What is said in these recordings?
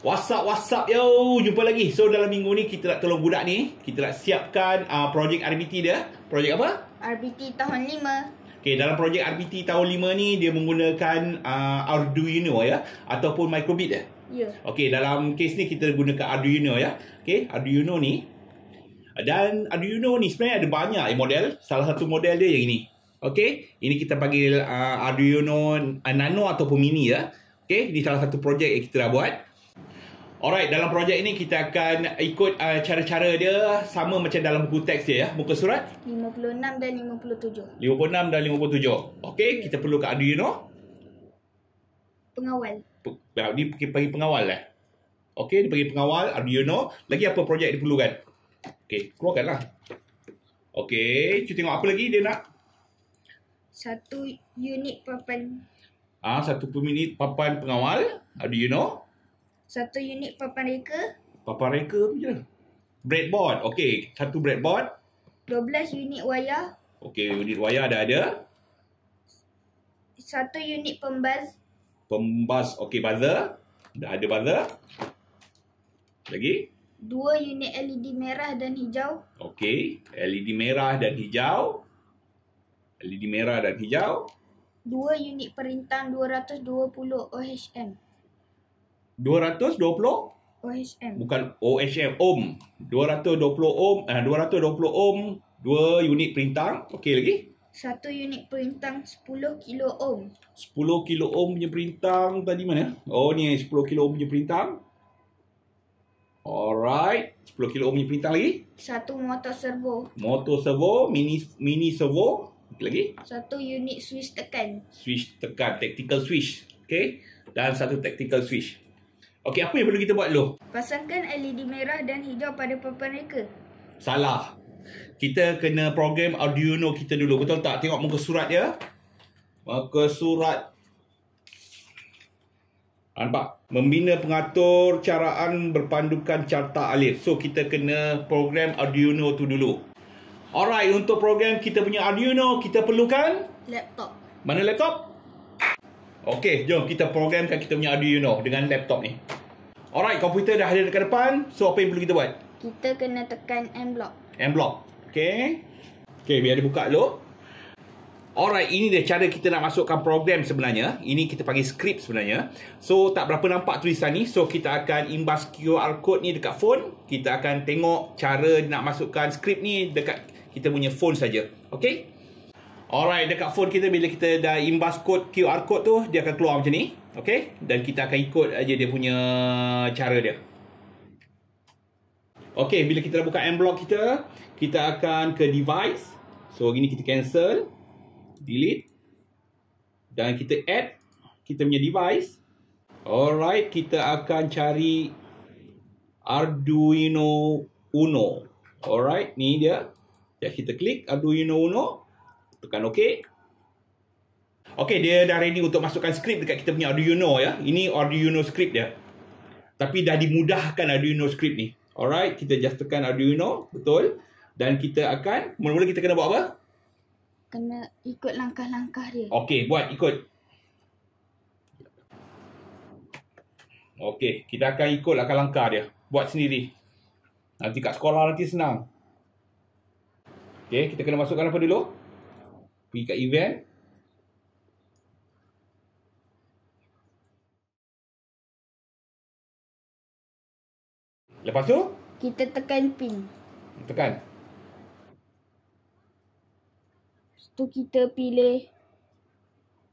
What's up yo, jumpa lagi. So dalam minggu ni kita nak tolong budak ni, kita nak siapkan projek RBT dia. Projek apa? RBT tahun 5. Okay, dalam projek RBT tahun 5 ni dia menggunakan Arduino ya, ataupun microbit ya. Ya. Okay, dalam kes ni kita gunakan Arduino ya. Okay, Arduino ni. Dan Arduino ni sebenarnya ada banyak model. Salah satu model dia yang ini. Okay, ini kita panggil Arduino Nano ataupun Mini ya. Okay, ini salah satu projek yang kita dah buat. Alright, dalam projek ini kita akan ikut cara-cara dia sama macam dalam buku teks dia ya. Muka surat 56 dan 57. 56 dan 57. Okey, kita perlu ke Arduino. Pengawal. Dia bagi pengawal lah. Okey, dia bagi pengawal Arduino. Lagi apa projek dia perlukan? Okey, keluarkanlah. Okey, cuba tengok apa lagi dia nak. 1 unit papan. 1 unit papan pengawal Arduino. 1 unit papan reka. Papan reka tu je. Breadboard. Okey, 1 breadboard. 12 unit wayar. Okey, unit wayar dah ada. 1 unit pembaz. Pembas. Okey, buzzer. Dah ada buzzer. Lagi? 2 unit LED merah dan hijau. Okey, LED merah dan hijau. LED merah dan hijau. 2 unit perintang 220 OHM. 220? OHM. Bukan OHM, ohm. 220 ohm, 220 ohm, 2 unit perintang. Okey lagi? 1 unit perintang 10 kilo ohm. 10 kilo ohm punya perintang tadi mana? Oh ni 10 kilo ohm punya perintang. Alright, 10 kilo ohm punya perintang lagi. 1 motor servo. Motor servo, mini servo. Lagi? 1 unit switch tekan. Switch tekan, tactical switch. Okey, dan 1 tactical switch. Okey, apa yang perlu kita buat dulu? Pasangkan LED merah dan hijau pada papan reka. Salah. Kita kena program Arduino kita dulu. Betul tak? Tengok muka surat dia. Muka surat. Nampak? Membina pengatur caraan berpandukan carta alif. So, kita kena program Arduino tu dulu. Alright, untuk program kita punya Arduino, kita perlukan Laptop. mana laptop? Okey, jom kita programkan kita punya Arduino dengan laptop ni. Alright, komputer dah ada dekat depan. So, apa yang perlu kita buat? Kita kena tekan M block. M block. Okey. Okey, biar dia buka dulu. Alright, ini dia cara kita nak masukkan program sebenarnya. Ini kita panggil script sebenarnya. So, tak berapa nampak tulisan ni. So, kita akan imbas QR code ni dekat phone. Kita akan tengok cara nak masukkan script ni dekat kita punya phone saja. Okey? Alright, dekat phone kita bila kita dah imbas kod QR code tu, dia akan keluar macam ni. Okey? Dan kita akan ikut aja dia punya cara dia. Okey, bila kita dah buka M block kita akan ke device. So, gini kita cancel, delete, dan kita add kita punya device. Alright, kita akan cari Arduino Uno. Alright, ni dia. Dan kita klik Arduino Uno, tekan OK. Okey, dia dah ready untuk masukkan script dekat kita punya Arduino ya. Ini Arduino script dia. Tapi dah dimudahkan Arduino script ni. Alright, kita just tekan Arduino, betul. Dan kita akan, mula-mula kita kena buat apa? Kena ikut langkah-langkah dia. Okey, buat ikut. Okey, kita akan ikut langkah-langkah dia. Buat sendiri. Nanti kat sekolah nanti senang. Okey, kita kena masukkan apa dulu? Pergi kat event. Lepas tu? Kita tekan pin. Tekan. Lepas tu kita pilih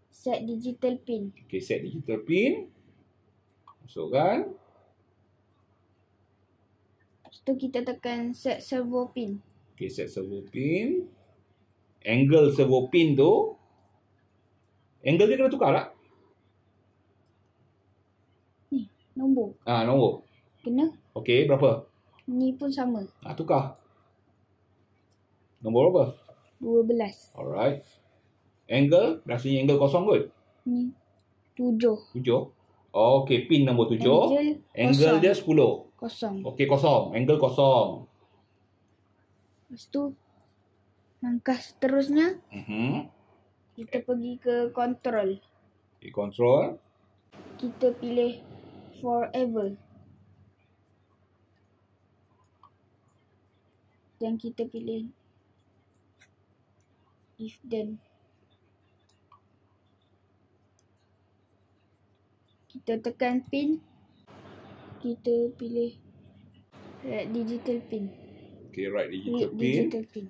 set digital pin. Okey, set digital pin. Masukkan. Lepas tu kita tekan set servo pin. Okey, set servo pin. Angle servo pin tu. Angle dia kena tukar tak? Ni, nombor. Nombor. Kena. Okey, berapa? Ni pun sama. Tukar. Nombor berapa? 12. Alright. Angle, rasanya angle kosong kot. Ni 7. 7. Okey, pin nombor 7. Angle dia 10. Kosong. Okey, kosong. Angle kosong. Lepas tu langkah seterusnya kita pergi ke control. Okey, control. Kita pilih forever. Dan kita pilih if then. Kita tekan pin. Kita pilih digital pin. Okay, right digital Read pin. digital pin.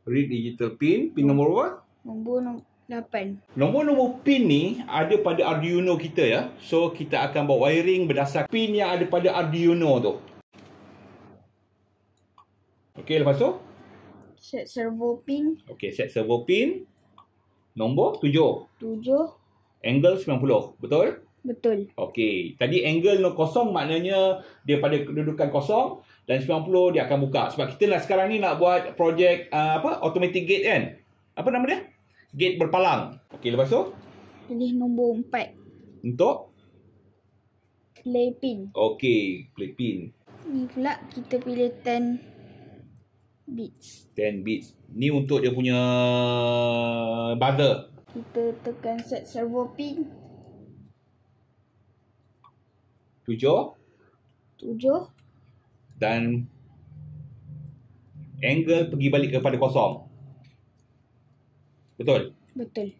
Read digital pin. Pin nombor apa? Nombor 8. Nombor-nombor pin ni ada pada Arduino kita ya. So kita akan buat wiring berdasar pin yang ada pada Arduino tu. Okey, lepas tu Set servo pin. okey, set servo pin nombor 7. 7. Angle 90. Betul? Betul. Okey, tadi angle kosong maknanya dia pada kedudukan kosong dan 90 dia akan buka. Sebab kita nak sekarang ni nak buat projek automatic gate kan? Apa nama dia? Gate berpalang. Okey, lepas tu Pilih nombor 4. untuk Play pin. okey, play pin Ni pula kita pilih 10 bits. 10 bits. Ni untuk dia punya buzzer. Kita tekan set servo pin. 7 7. dan angle pergi balik kepada kosong. Betul? Betul.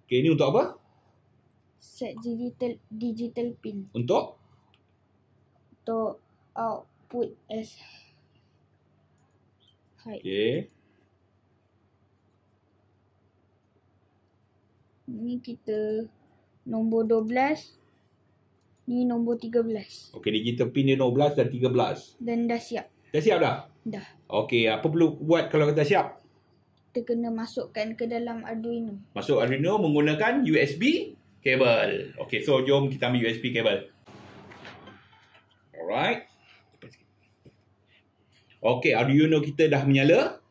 Okey, ni untuk apa? Set digital pin. Untuk Output as height. okey. Ni kita nombor 12. Ni nombor 13. Okey, digital pin dia 12 dan 13. Dan dah siap. Dah siap dah? Dah. Okey, apa perlu buat kalau dah siap? Kita kena masukkan ke dalam Arduino. Masuk Arduino menggunakan USB kabel. Okey, so jom kita ambil USB kabel. Alright. Okey, Arduino kita dah menyala.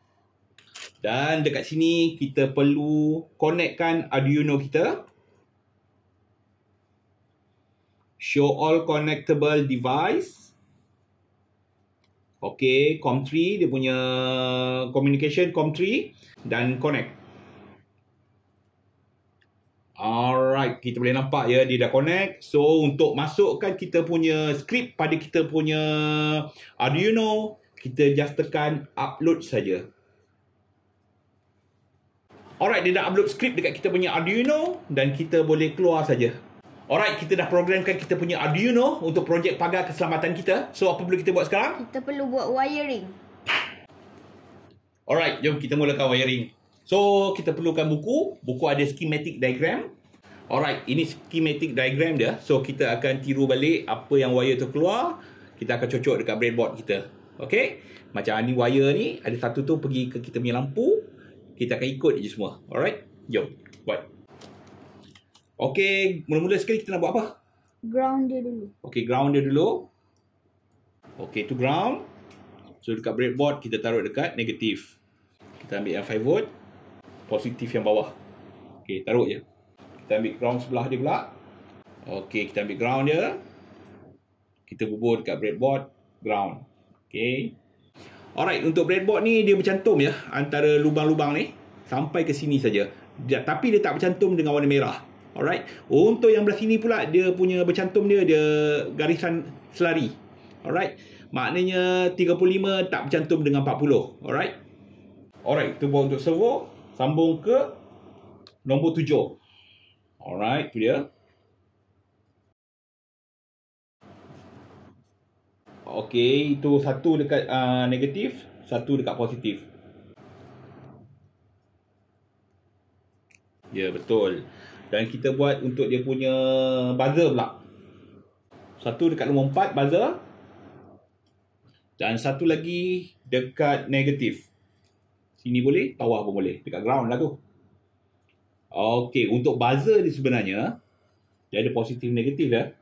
Dan dekat sini kita perlu connectkan Arduino kita. Show all connectable device. Okey, COM3 dia punya communication COM3 dan connect. Alright, kita boleh nampak ya dia dah connect. So untuk masukkan kita punya script pada kita punya Arduino, kita just tekan upload saja. Alright, dia dah upload script dekat kita punya Arduino dan kita boleh keluar saja. Alright, kita dah programkan kita punya Arduino untuk projek pagar keselamatan kita. So apa perlu kita buat sekarang? Kita perlu buat wiring. Alright, jom kita mulakan wiring. So, kita perlukan buku. Buku ada schematic diagram. Alright, ini schematic diagram dia. So, kita akan tiru balik apa yang wire tu keluar. Kita akan cocok dekat breadboard kita. Okay? Macam ni wire ni, ada satu tu pergi ke kita punya lampu. Kita akan ikut je semua. Alright? Jom, buat. Okay, mula-mula sekali kita nak buat apa? Ground dia dulu. Okay, ground dia dulu. Okay, tu ground. So, dekat breadboard, kita taruh dekat negatif. Kita ambil yang 5 volt. Positif yang bawah. Okay, taruh je. Kita ambil ground sebelah dia pula. Okay, kita ambil ground dia. Kita bubur dekat breadboard. Ground. Okay. Alright, untuk breadboard ni dia bercantum ya. Antara lubang-lubang ni. Sampai ke sini saja. Tapi dia tak bercantum dengan warna merah. Alright. Untuk yang belah sini pula, dia punya bercantum dia garisan selari. Alright. Maknanya 35 tak bercantum dengan 40. Alright. Alright, itu buat untuk servo. Sambung ke nombor 7. Alright, tu dia. Okey, itu satu dekat negatif, satu dekat positif. Ya, betul. Dan kita buat untuk dia punya buzzer pula. Satu dekat nombor 4 buzzer. Dan satu lagi dekat negatif. Sini boleh, bawah pun boleh. Dekat ground lah tu. Okey, untuk buzzer ni sebenarnya dia ada positif negatif ya.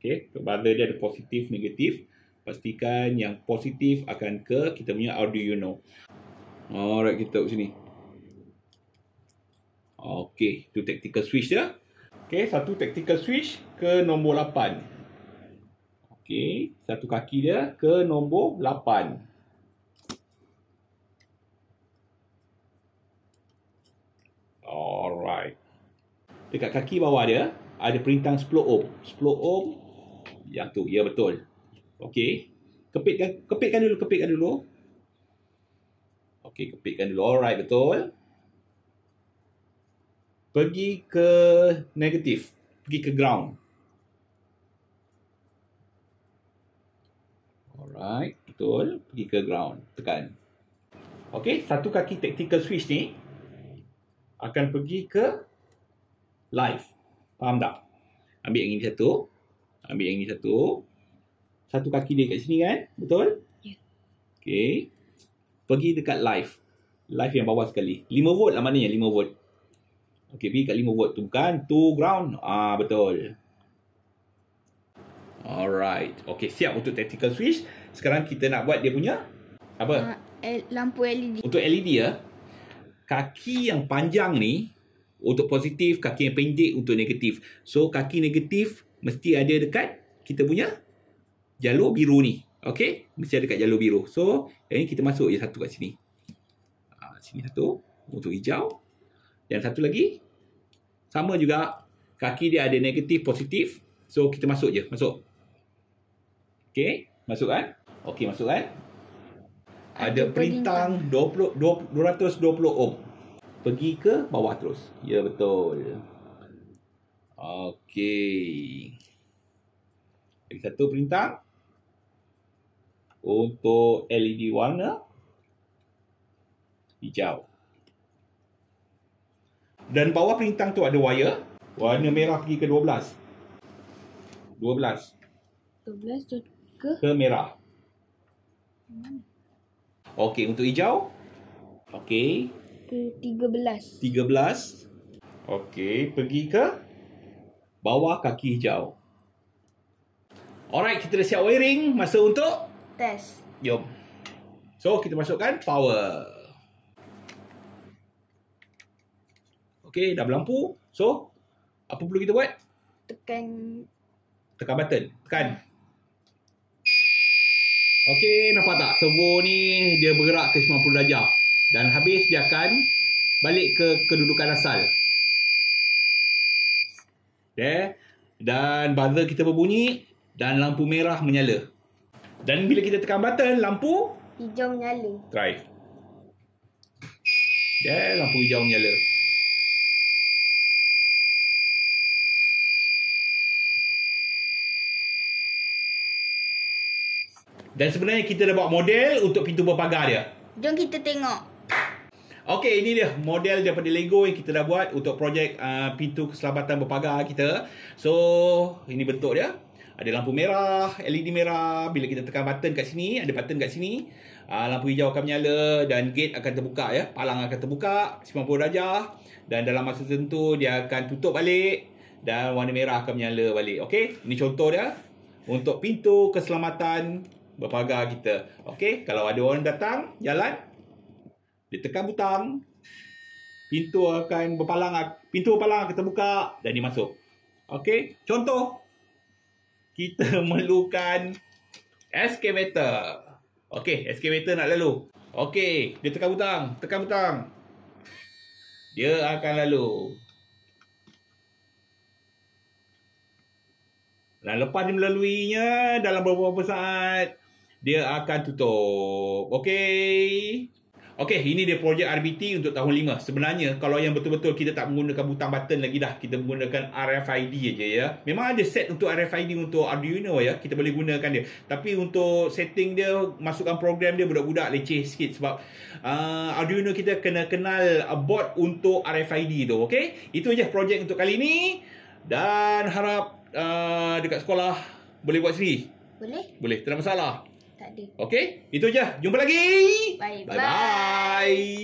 Okey, untuk buzzer dia ada positif negatif. Pastikan yang positif akan ke kita punya Arduino. Alright, kita taruh sini. Okey, tu tactical switch dia. Okey, satu tactical switch ke nombor 8. Okey, satu kaki dia ke nombor 8. Alright. Dekat kaki bawah dia ada perintah 10 ohm. 10 ohm Yang tu. Ya, betul. Okey. Kepitkan dulu. Okey, kepitkan dulu. Alright, betul. Pergi ke negatif. Pergi ke ground. Alright, betul. Pergi ke ground. Tekan. Okey, satu kaki tactical switch ni akan pergi ke live. Faham tak? Ambil yang ini satu. Ambil yang ini satu. Satu kaki dia kat sini kan? Betul? Ya. Okey. Pergi dekat live. Live yang bawah sekali. 5 volt lah maknanya, 5 volt. Okey, pergi kat 5 volt tu bukan? To ground. Betul. Alright. Okey, siap untuk tactical switch. Sekarang kita nak buat dia punya apa? Lampu LED. Untuk LED ya. Kaki yang panjang ni untuk positif, kaki yang pendek untuk negatif. So, kaki negatif mesti ada dekat kita punya jalur biru ni. Okey? Mesti ada dekat jalur biru. So, yang ni kita masuk je satu kat sini. Sini satu untuk hijau. Yang satu lagi sama juga. Kaki dia ada negatif, positif. So, kita masuk je. Masuk. Okey? Masuk kan? Okey, masuk kan? Ada perintang 220 ohm. Pergi ke bawah terus. Ya, betul. Okey. Lagi satu perintang. Untuk LED warna hijau. Dan bawah perintang tu ada wire. Warna merah pergi ke 12. 12. 12 ke? Ke merah. Okey, untuk hijau. Okey. Ke 13. 13. Okey, pergi ke bawah kaki hijau. Alright, kita dah siap wiring. Masa untuk Test. jom. So, kita masukkan power. Okey, dah berlampu. So, apa perlu kita buat? Tekan Tekan button. Tekan. Okey, nampak tak? Servo ni dia bergerak ke 90 darjah. Dan habis dia akan balik ke kedudukan asal. Okay. Dan buzzer kita berbunyi dan lampu merah menyala. Dan bila kita tekan button, lampu hijau menyala. try. Okay, lampu hijau menyala. Dan sebenarnya kita dah buat model untuk pintu berpagar dia. Jom kita tengok. Okey, ini dia model daripada Lego yang kita dah buat untuk projek pintu keselamatan berpagar kita. So, ini bentuk dia. Ada lampu merah, LED merah. Bila kita tekan button kat sini, ada button kat sini. Lampu hijau akan menyala dan gate akan terbuka ya. Palang akan terbuka 90 darjah. Dan dalam masa tertentu dia akan tutup balik. Dan warna merah akan menyala balik. Okey, ini contoh dia untuk pintu keselamatan berpagar kita. Okey, kalau ada orang datang jalan, dia tekan butang, pintu berpalang akan terbuka dan dia masuk. Okey, contoh kita memerlukan excavator. Okey, excavator nak lalu. Okey, dia tekan butang. Dia akan lalu. Dan lepas dia melaluinya dalam beberapa saat, dia akan tutup. Okey. Okey, ini dia projek RBT untuk tahun 5. Sebenarnya, kalau yang betul-betul kita tak menggunakan butang button lagi dah. Kita menggunakan RFID aja ya. Memang ada set untuk RFID untuk Arduino ya. Kita boleh gunakan dia. Tapi untuk setting dia, masukkan program dia budak-budak leceh sikit. Sebab Arduino kita kena kenal board untuk RFID tu. Okey. Itu je projek untuk kali ni. Dan harap dekat sekolah boleh buat sendiri. Boleh, tak ada masalah. Tak ada. Okey, itu je. Jumpa lagi. Bye. Bye.